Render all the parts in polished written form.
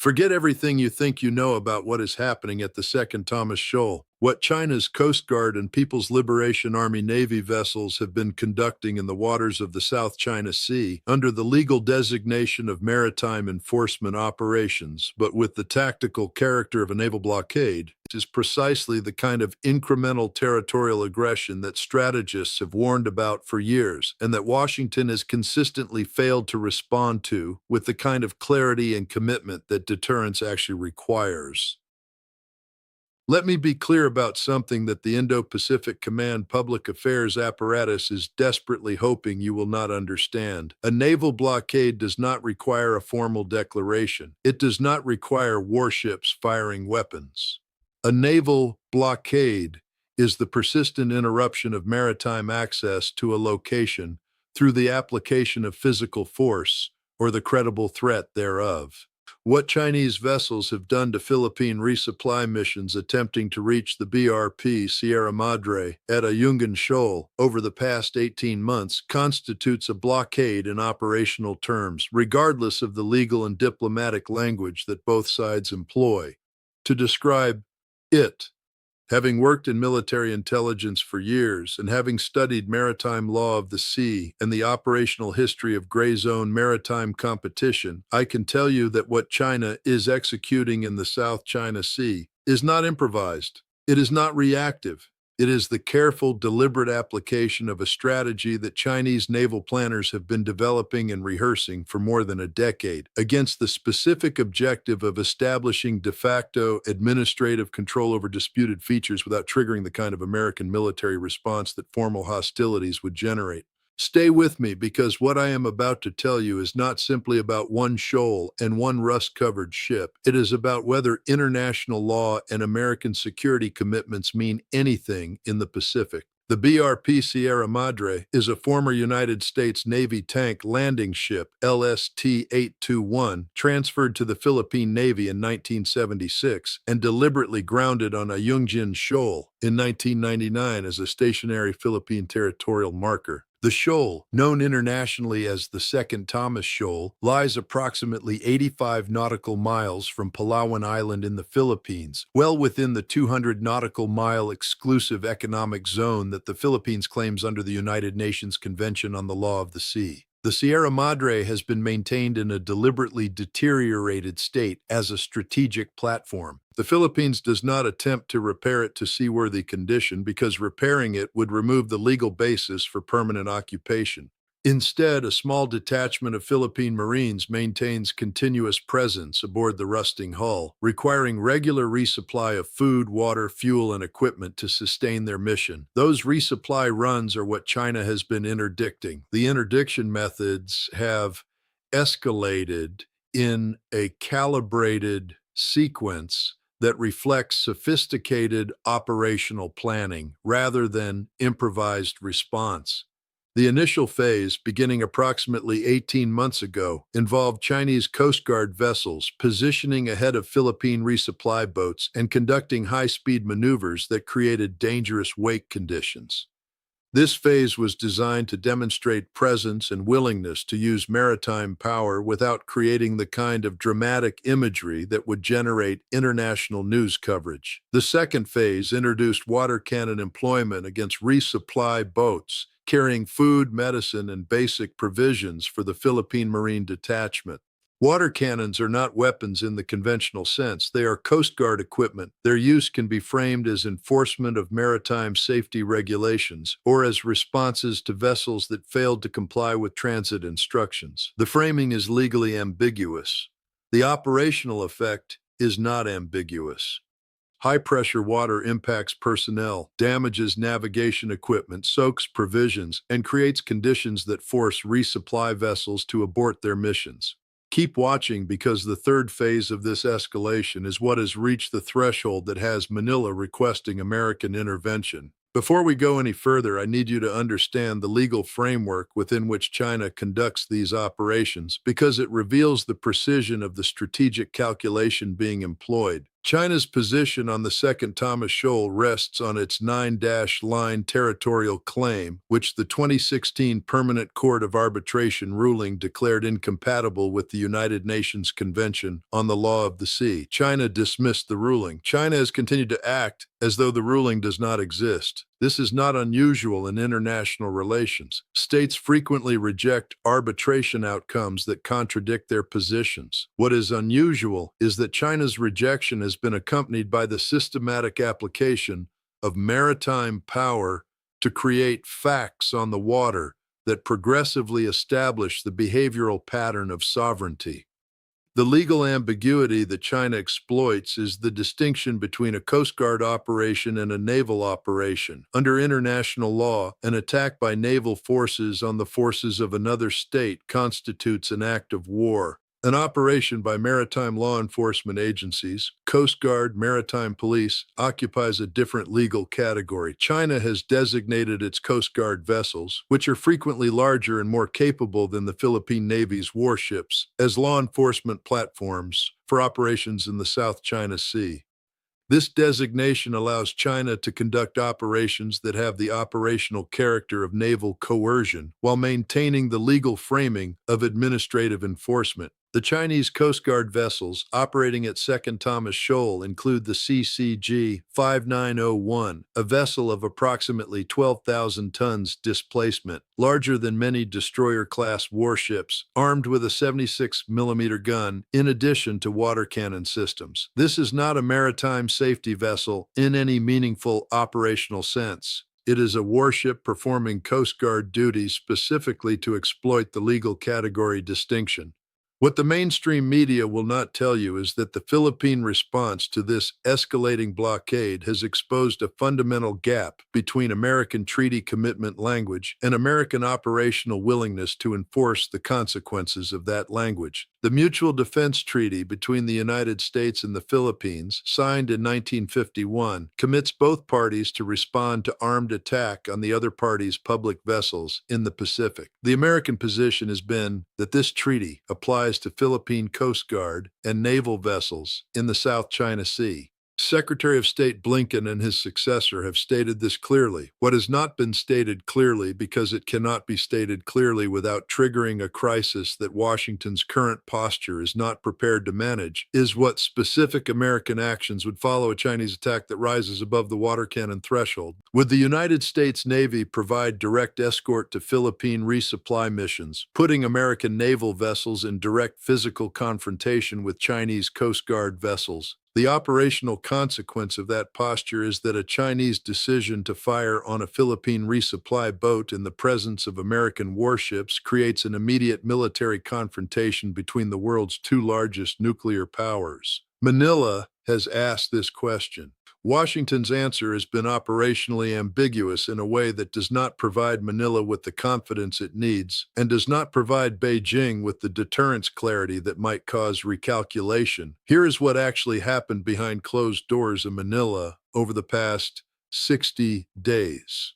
Forget everything you think you know about what is happening at the Second Thomas Shoal. What China's Coast Guard and People's Liberation Army Navy vessels have been conducting in the waters of the South China Sea under the legal designation of maritime enforcement operations, but with the tactical character of a naval blockade, is precisely the kind of incremental territorial aggression that strategists have warned about for years and that Washington has consistently failed to respond to with the kind of clarity and commitment that deterrence actually requires. Let me be clear about something that the Indo-Pacific Command public affairs apparatus is desperately hoping you will not understand. A naval blockade does not require a formal declaration. It does not require warships firing weapons. A naval blockade is the persistent interruption of maritime access to a location through the application of physical force or the credible threat thereof. What Chinese vessels have done to Philippine resupply missions attempting to reach the BRP Sierra Madre at Ayungin Shoal over the past 18 months constitutes a blockade in operational terms, regardless of the legal and diplomatic language that both sides employ. To describe it, having worked in military intelligence for years and having studied maritime law of the sea and the operational history of gray zone maritime competition, I can tell you that what China is executing in the South China Sea is not improvised. It is not reactive. It is the careful, deliberate application of a strategy that Chinese naval planners have been developing and rehearsing for more than a decade, against the specific objective of establishing de facto administrative control over disputed features without triggering the kind of American military response that formal hostilities would generate. Stay with me, because what I am about to tell you is not simply about one shoal and one rust-covered ship. It is about whether international law and American security commitments mean anything in the Pacific. The BRP Sierra Madre is a former United States Navy tank landing ship, LST-821, transferred to the Philippine Navy in 1976 and deliberately grounded on Ayungin Shoal in 1999 as a stationary Philippine territorial marker. The shoal, known internationally as the Second Thomas Shoal, lies approximately 85 nautical miles from Palawan Island in the Philippines, well within the 200 nautical mile exclusive economic zone that the Philippines claims under the United Nations Convention on the Law of the Sea. The Sierra Madre has been maintained in a deliberately deteriorated state as a strategic platform. The Philippines does not attempt to repair it to seaworthy condition because repairing it would remove the legal basis for permanent occupation. Instead, a small detachment of Philippine Marines maintains continuous presence aboard the rusting hull, requiring regular resupply of food, water, fuel, and equipment to sustain their mission. Those resupply runs are what China has been interdicting. The interdiction methods have escalated in a calibrated sequence that reflects sophisticated operational planning rather than improvised response. The initial phase, beginning approximately 18 months ago, involved Chinese Coast Guard vessels positioning ahead of Philippine resupply boats and conducting high-speed maneuvers that created dangerous wake conditions. This phase was designed to demonstrate presence and willingness to use maritime power without creating the kind of dramatic imagery that would generate international news coverage. The second phase introduced water cannon employment against resupply boats carrying food, medicine, and basic provisions for the Philippine Marine Detachment. Water cannons are not weapons in the conventional sense. They are Coast Guard equipment. Their use can be framed as enforcement of maritime safety regulations or as responses to vessels that failed to comply with transit instructions. The framing is legally ambiguous. The operational effect is not ambiguous. High-pressure water impacts personnel, damages navigation equipment, soaks provisions, and creates conditions that force resupply vessels to abort their missions. Keep watching, because the third phase of this escalation is what has reached the threshold that has Manila requesting American intervention. Before we go any further, I need you to understand the legal framework within which China conducts these operations, because it reveals the precision of the strategic calculation being employed. China's position on the Second Thomas Shoal rests on its 9-line territorial claim, which the 2016 Permanent Court of Arbitration ruling declared incompatible with the United Nations Convention on the Law of the Sea. China dismissed the ruling. China has continued to act as though the ruling does not exist. This is not unusual in international relations. States frequently reject arbitration outcomes that contradict their positions. What is unusual is that China's rejection has been accompanied by the systematic application of maritime power to create facts on the water that progressively establish the behavioral pattern of sovereignty. The legal ambiguity that China exploits is the distinction between a Coast Guard operation and a naval operation. Under international law, an attack by naval forces on the forces of another state constitutes an act of war. An operation by maritime law enforcement agencies, Coast Guard, Maritime Police, occupies a different legal category. China has designated its Coast Guard vessels, which are frequently larger and more capable than the Philippine Navy's warships, as law enforcement platforms for operations in the South China Sea. This designation allows China to conduct operations that have the operational character of naval coercion while maintaining the legal framing of administrative enforcement. The Chinese Coast Guard vessels operating at Second Thomas Shoal include the CCG 5901, a vessel of approximately 12,000 tons displacement, larger than many destroyer-class warships, armed with a 76mm gun in addition to water cannon systems. This is not a maritime safety vessel in any meaningful operational sense. It is a warship performing Coast Guard duties specifically to exploit the legal category distinction. What the mainstream media will not tell you is that the Philippine response to this escalating blockade has exposed a fundamental gap between American treaty commitment language and American operational willingness to enforce the consequences of that language. The Mutual Defense Treaty between the United States and the Philippines, signed in 1951, commits both parties to respond to armed attack on the other party's public vessels in the Pacific. The American position has been that this treaty applies to Philippine Coast Guard and naval vessels in the South China Sea. Secretary of State Blinken and his successor have stated this clearly. What has not been stated clearly, because it cannot be stated clearly without triggering a crisis that Washington's current posture is not prepared to manage, is what specific American actions would follow a Chinese attack that rises above the water cannon threshold. Would the United States Navy provide direct escort to Philippine resupply missions, putting American naval vessels in direct physical confrontation with Chinese Coast Guard vessels? The operational consequence of that posture is that a Chinese decision to fire on a Philippine resupply boat in the presence of American warships creates an immediate military confrontation between the world's two largest nuclear powers. Manila has asked this question. Washington's answer has been operationally ambiguous in a way that does not provide Manila with the confidence it needs and does not provide Beijing with the deterrence clarity that might cause recalculation. Here is what actually happened behind closed doors in Manila over the past 60 days.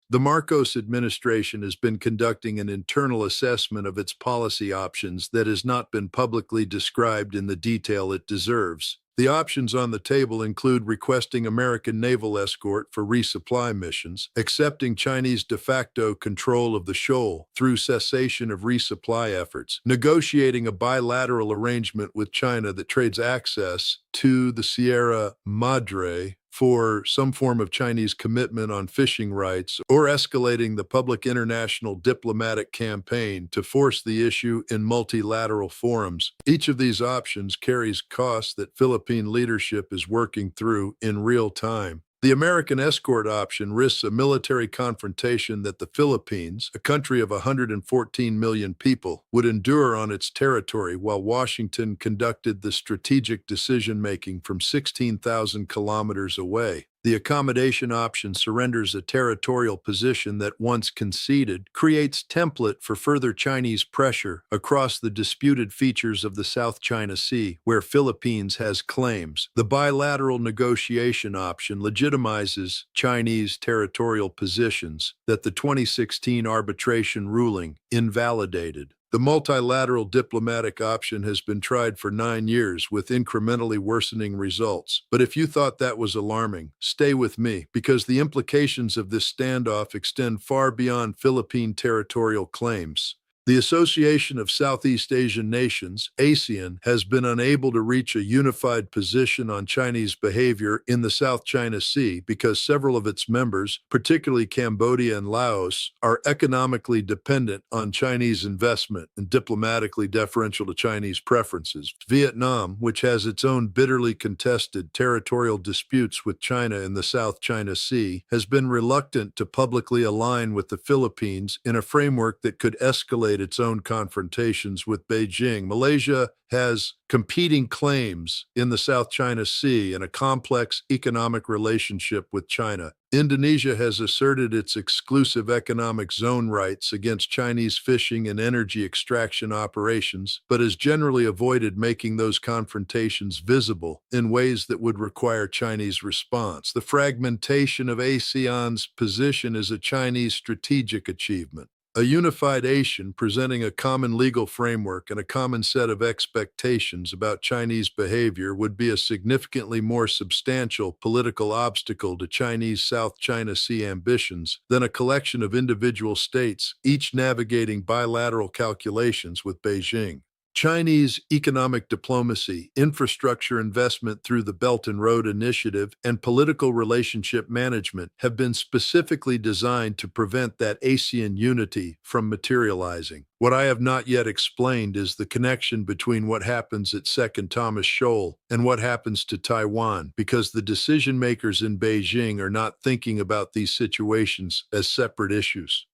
The Marcos administration has been conducting an internal assessment of its policy options that has not been publicly described in the detail it deserves. The options on the table include requesting American naval escort for resupply missions, accepting Chinese de facto control of the shoal through cessation of resupply efforts, negotiating a bilateral arrangement with China that trades access to the Sierra Madre for some form of Chinese commitment on fishing rights, or escalating the public international diplomatic campaign to force the issue in multilateral forums. Each of these options carries costs that Philippine leadership is working through in real time. The American escort option risks a military confrontation that the Philippines, a country of 114 million people, would endure on its territory while Washington conducted the strategic decision-making from 16,000 kilometers away. The accommodation option surrenders a territorial position that, once conceded, creates template for further Chinese pressure across the disputed features of the South China Sea, where Philippines has claims. The bilateral negotiation option legitimizes Chinese territorial positions that the 2016 arbitration ruling invalidated. The multilateral diplomatic option has been tried for 9 years with incrementally worsening results. But if you thought that was alarming, stay with me, because the implications of this standoff extend far beyond Philippine territorial claims. The Association of Southeast Asian Nations, ASEAN, has been unable to reach a unified position on Chinese behavior in the South China Sea because several of its members, particularly Cambodia and Laos, are economically dependent on Chinese investment and diplomatically deferential to Chinese preferences. Vietnam, which has its own bitterly contested territorial disputes with China in the South China Sea, has been reluctant to publicly align with the Philippines in a framework that could escalate its own confrontations with Beijing. Malaysia has competing claims in the South China Sea and a complex economic relationship with China. Indonesia has asserted its exclusive economic zone rights against Chinese fishing and energy extraction operations, but has generally avoided making those confrontations visible in ways that would require Chinese response. The fragmentation of ASEAN's position is a Chinese strategic achievement. A unified Asian presenting a common legal framework and a common set of expectations about Chinese behavior would be a significantly more substantial political obstacle to Chinese South China Sea ambitions than a collection of individual states, each navigating bilateral calculations with Beijing. Chinese economic diplomacy, infrastructure investment through the Belt and Road Initiative, and political relationship management have been specifically designed to prevent that ASEAN unity from materializing. What I have not yet explained is the connection between what happens at Second Thomas Shoal and what happens to Taiwan, because the decision makers in Beijing are not thinking about these situations as separate issues.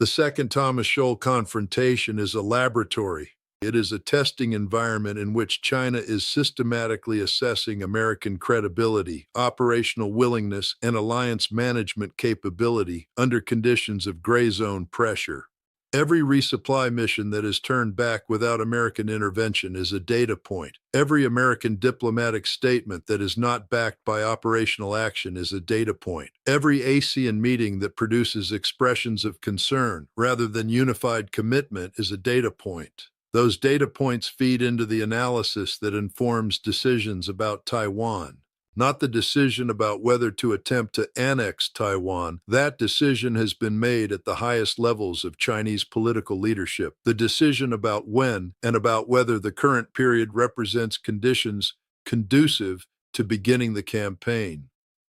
The Second Thomas Shoal confrontation is a laboratory. It is a testing environment in which China is systematically assessing American credibility, operational willingness, and alliance management capability under conditions of gray zone pressure. Every resupply mission that is turned back without American intervention is a data point. Every American diplomatic statement that is not backed by operational action is a data point. Every ASEAN meeting that produces expressions of concern rather than unified commitment is a data point. Those data points feed into the analysis that informs decisions about Taiwan, not the decision about whether to attempt to annex Taiwan. That decision has been made at the highest levels of Chinese political leadership. The decision about when and about whether the current period represents conditions conducive to beginning the campaign.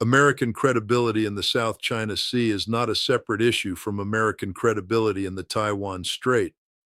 American credibility in the South China Sea is not a separate issue from American credibility in the Taiwan Strait.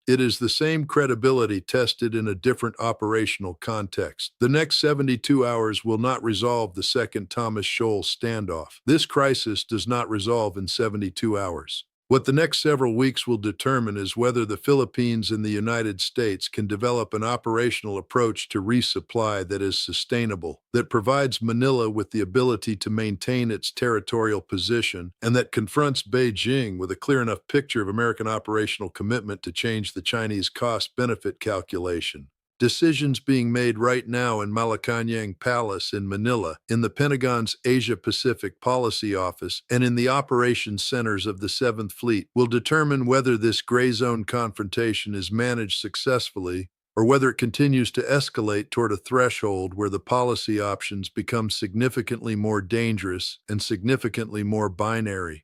It is the same credibility tested in a different operational context. The next 72 hours will not resolve the Second Thomas Shoal standoff. This crisis does not resolve in 72 hours. What the next several weeks will determine is whether the Philippines and the United States can develop an operational approach to resupply that is sustainable, that provides Manila with the ability to maintain its territorial position, and that confronts Beijing with a clear enough picture of American operational commitment to change the Chinese cost-benefit calculation. Decisions being made right now in Malacañang Palace in Manila, in the Pentagon's Asia-Pacific Policy Office, and in the operations centers of the 7th Fleet will determine whether this gray zone confrontation is managed successfully or whether it continues to escalate toward a threshold where the policy options become significantly more dangerous and significantly more binary.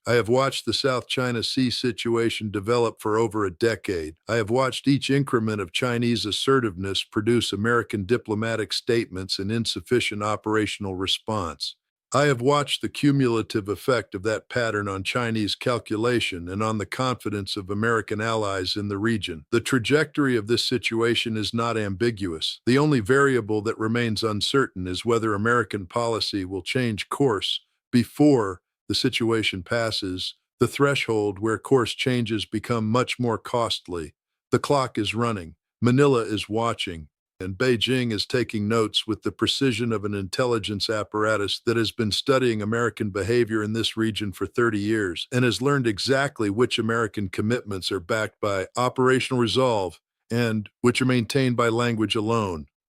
I have watched the South China Sea situation develop for over a decade. I have watched each increment of Chinese assertiveness produce American diplomatic statements and insufficient operational response. I have watched the cumulative effect of that pattern on Chinese calculation and on the confidence of American allies in the region. The trajectory of this situation is not ambiguous. The only variable that remains uncertain is whether American policy will change course before the situation passes the threshold where course changes become much more costly. The clock is running, Manila is watching, and Beijing is taking notes with the precision of an intelligence apparatus that has been studying American behavior in this region for 30 years and has learned exactly which American commitments are backed by operational resolve and which are maintained by language alone.